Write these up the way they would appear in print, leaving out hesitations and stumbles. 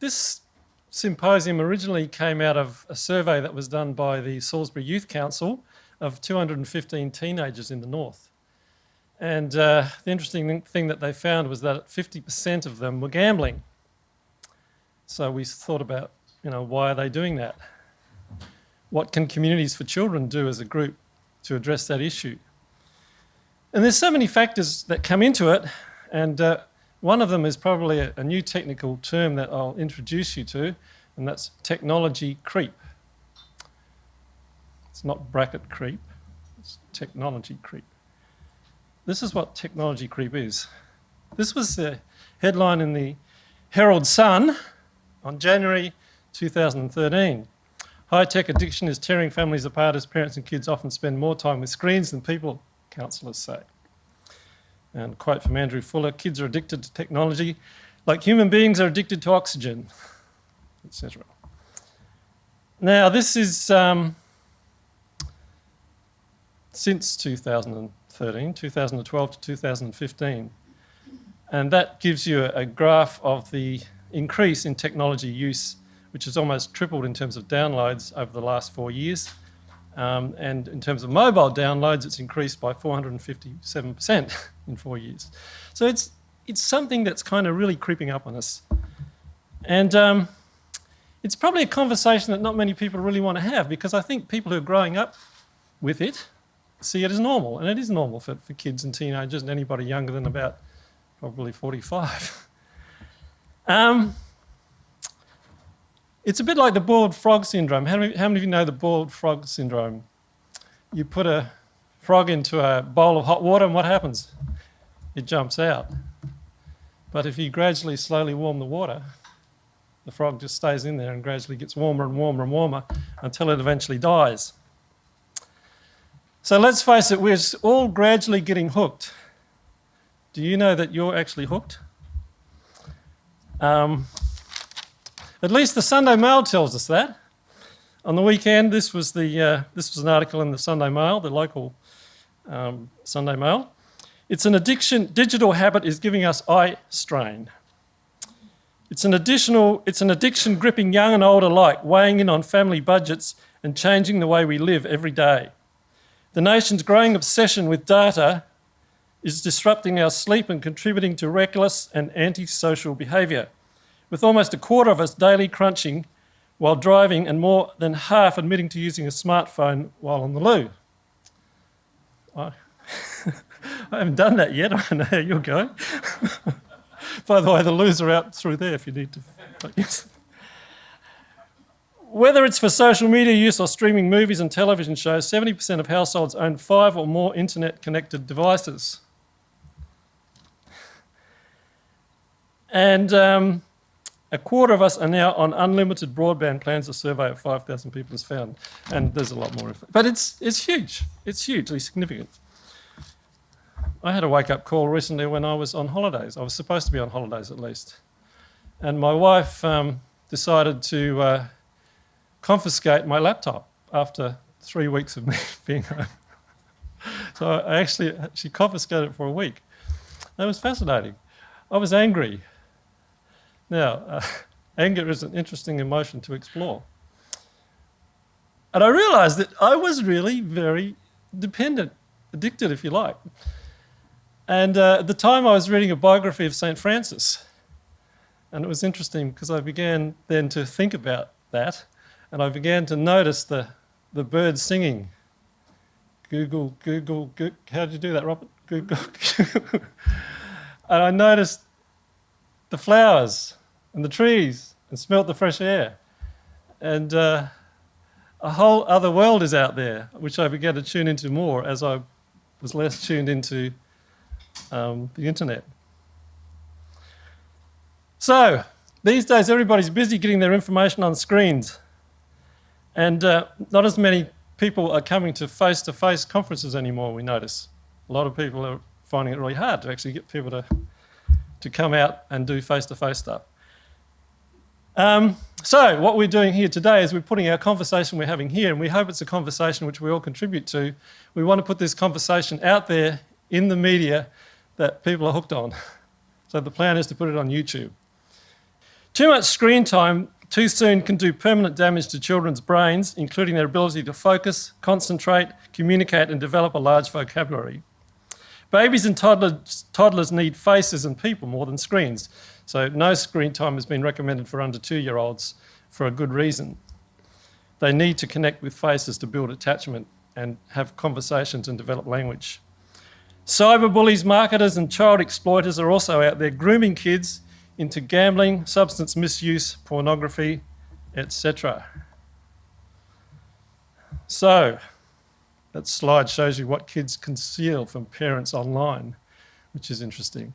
This symposium originally came out of a survey that was done by the Salisbury Youth Council of 215 teenagers in the north. And the interesting thing that they found was that 50% of them were gambling. So we thought about, why are they doing that? What can Communities for Children do as a group to address that issue? And there's so many factors that come into it, and one of them is probably a new technical term that I'll introduce you to, and that's technology creep. It's not bracket creep, it's technology creep. This is what technology creep is. This was the headline in the Herald Sun on January 2013. High-tech addiction is tearing families apart as parents and kids often spend more time with screens than people, counsellors say. And quote from Andrew Fuller, kids are addicted to technology like human beings are addicted to oxygen, etc. Now, this is since 2013, 2012 to 2015. And that gives you a graph of the increase in technology use, which has almost tripled in terms of downloads over the last 4 years. And in terms of mobile downloads, it's increased by 457% in 4 years. So it's something that's kind of really creeping up on us. And it's probably a conversation that not many people really want to have, because I think people who are growing up with it see it as normal. And it is normal for kids and teenagers and anybody younger than about probably 45. It's a bit like the boiled frog syndrome. How many of you know the boiled frog syndrome? You put a frog into a bowl of hot water and what happens? It jumps out. But if you gradually, slowly warm the water, the frog just stays in there and gradually gets warmer and warmer and warmer until it eventually dies. So let's face it, we're all gradually getting hooked. Do you know that you're actually hooked? At least the Sunday Mail tells us that. On the weekend, this was an article in the Sunday Mail, the local Sunday Mail. It's an addiction. Digital habit is giving us eye strain. It's an addiction gripping young and old alike, weighing in on family budgets and changing the way we live every day. The nation's growing obsession with data is disrupting our sleep and contributing to reckless and antisocial behaviour, with almost a quarter of us daily crunching while driving and more than half admitting to using a smartphone while on the loo. I haven't done that yet. I know how you're going. By the way, the loos are out through there if you need to. Yes. Whether it's for social media use or streaming movies and television shows, 70% of households own 5 or more internet-connected devices. And a quarter of us are now on unlimited broadband plans, a survey of 5,000 people has found. And there's a lot more. But it's huge. It's hugely significant. I had a wake-up call recently when I was on holidays. I was supposed to be on holidays at least. And my wife decided to confiscate my laptop after 3 weeks of me being home. So she confiscated it for a week. That was fascinating. I was angry. Now, anger is an interesting emotion to explore. And I realised that I was really very dependent, addicted if you like. And at the time I was reading a biography of St. Francis. And it was interesting because I began then to think about that, and I began to notice the birds singing. Google, Google, Google. How did you do that, Robert? Google. And I noticed the flowers and the trees and smelt the fresh air. And a whole other world is out there, which I began to tune into more as I was less tuned into the internet. So, these days everybody's busy getting their information on screens. And not as many people are coming to face-to-face conferences anymore, we notice. A lot of people are finding it really hard to actually get people to come out and do face-to-face stuff. So what we're doing here today is we're putting our conversation we're having here, and we hope it's a conversation which we all contribute to. We want to put this conversation out there in the media that people are hooked on. So the plan is to put it on YouTube. Too much screen time too soon can do permanent damage to children's brains, including their ability to focus, concentrate, communicate, and develop a large vocabulary. Babies and toddlers need faces and people more than screens. So no screen time has been recommended for under 2-year-olds for a good reason. They need to connect with faces to build attachment and have conversations and develop language. Cyberbullies, marketers, and child exploiters are also out there grooming kids into gambling, substance misuse, pornography, etc. So, that slide shows you what kids conceal from parents online, which is interesting.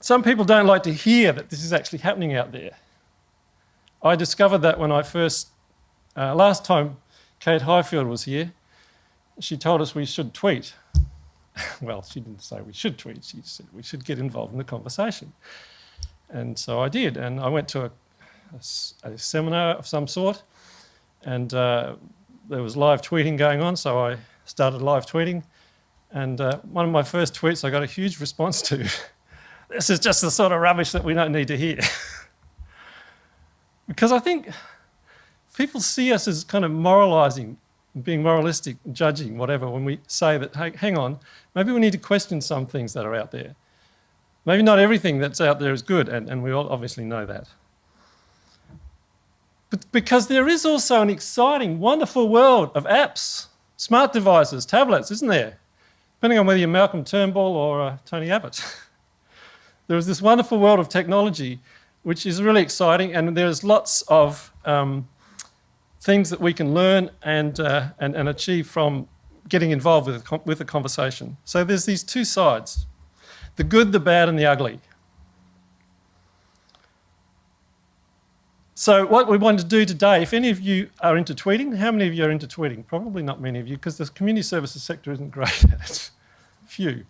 Some people don't like to hear that this is actually happening out there. I discovered that when I first, last time Kate Highfield was here, she told us we should tweet. Well, she didn't say we should tweet, she said we should get involved in the conversation. And so I did, and I went to a seminar of some sort, and there was live tweeting going on, so I started live tweeting, and one of my first tweets I got a huge response to. This is just the sort of rubbish that we don't need to hear. Because I think people see us as kind of moralising, being moralistic, judging, whatever, when we say that, hey, hang on, maybe we need to question some things that are out there. Maybe not everything that's out there is good, and we all obviously know that. But because there is also an exciting, wonderful world of apps, smart devices, tablets, isn't there? Depending on whether you're Malcolm Turnbull or Tony Abbott. There is this wonderful world of technology which is really exciting, and there's lots of things that we can learn and achieve from getting involved with the conversation. So there's these two sides, the good, the bad, and the ugly. So what we want to do today, if any of you are into tweeting, how many of you are into tweeting? Probably not many of you, because the community services sector isn't great at it. Few.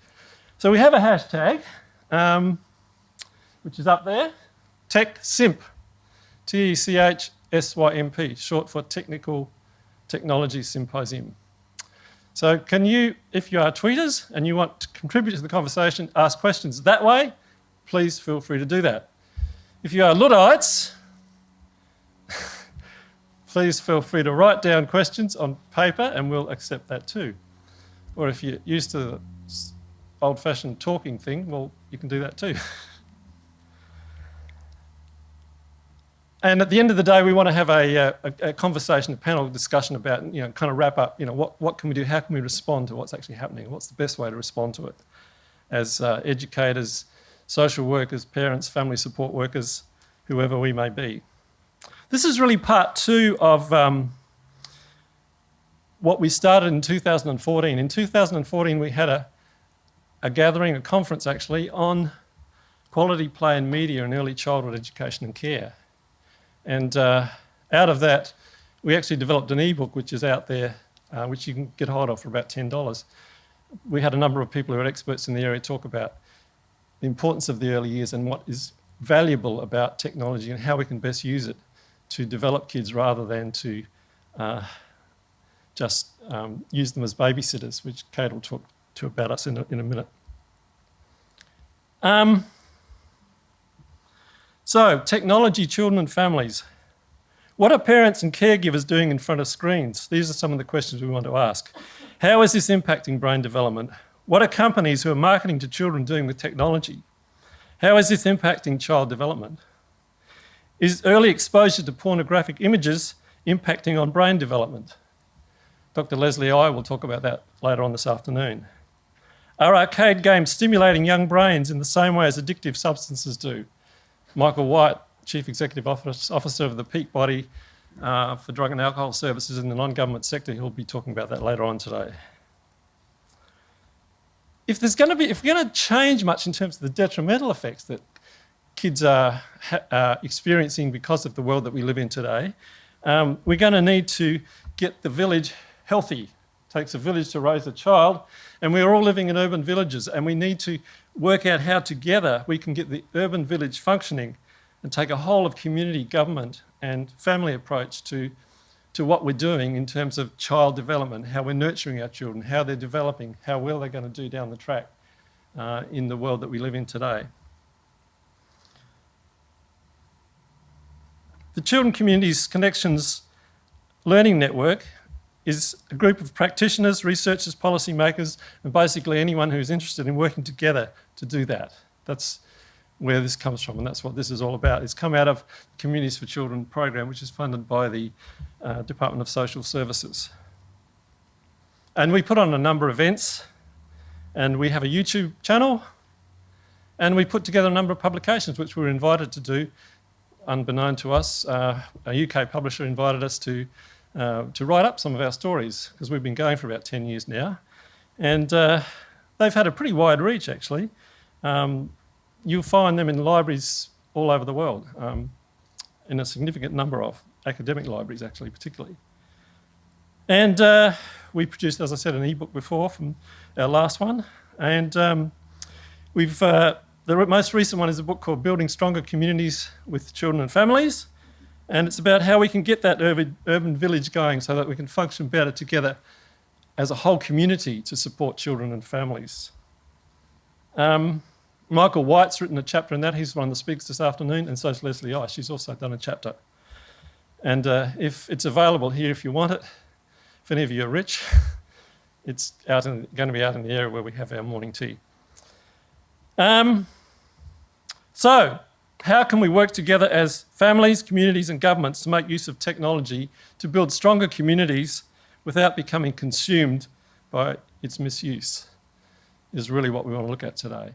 So we have a hashtag, which is up there, TechSymp, TECHSYMP, short for Technical Technology Symposium. So can you, if you are tweeters and you want to contribute to the conversation, ask questions that way, please feel free to do that. If you are Luddites, please feel free to write down questions on paper and we'll accept that too. Or if you're used to the old-fashioned talking thing, well, you can do that too. And at the end of the day, we want to have a conversation, a panel discussion about, kind of wrap up, what can we do, how can we respond to what's actually happening, what's the best way to respond to it as educators, social workers, parents, family support workers, whoever we may be. This is really part two of what we started in 2014. In 2014, we had a gathering, a conference actually, on quality play and media in early childhood education and care. And out of that, we actually developed an ebook which is out there, which you can get hold of for about $10. We had a number of people who are experts in the area talk about the importance of the early years and what is valuable about technology and how we can best use it to develop kids rather than to just use them as babysitters, which Kate will talk to about us in a minute. So, technology, children and families. What are parents and caregivers doing in front of screens? These are some of the questions we want to ask. How is this impacting brain development? What are companies who are marketing to children doing with technology? How is this impacting child development? Is early exposure to pornographic images impacting on brain development? Dr. Leslie I will talk about that later on this afternoon. Are arcade games stimulating young brains in the same way as addictive substances do? Michael White, Chief Executive Officer of the peak body for drug and alcohol services in the non-government sector, he'll be talking about that later on today. If we're going to change much in terms of the detrimental effects that kids are experiencing because of the world that we live in today, we're going to need to get the village healthy. It takes a village to raise a child, and we're all living in urban villages, and we need to work out how together we can get the urban village functioning and take a whole of community, government and family approach to what we're doing in terms of child development, how we're nurturing our children, how they're developing, how well they're going to do down the track in the world that we live in today. The Children Communities Connections Learning Network is a group of practitioners, researchers, policymakers, and basically anyone who's interested in working together to do that. That's where this comes from, and that's what this is all about. It's come out of the Communities for Children program, which is funded by the Department of Social Services. And we put on a number of events, and we have a YouTube channel, and we put together a number of publications which we were invited to do, unbeknown to us. A UK publisher invited us to write up some of our stories, because we've been going for about 10 years now. And they've had a pretty wide reach, actually. You'll find them in libraries all over the world, in a significant number of academic libraries, actually, particularly. And we produced, as I said, an ebook before from our last one. And the most recent one is a book called Building Stronger Communities with Children and Families. And it's about how we can get that urban village going so that we can function better together as a whole community to support children and families. Michael White's written a chapter in that. He's one of the speakers this afternoon, and so is Leslie Ice. She's also done a chapter. And if it's available here if you want it, if any of you are rich, it's going to be out in the area where we have our morning tea. So, how can we work together as families, communities and governments to make use of technology to build stronger communities without becoming consumed by its misuse, is really what we want to look at today.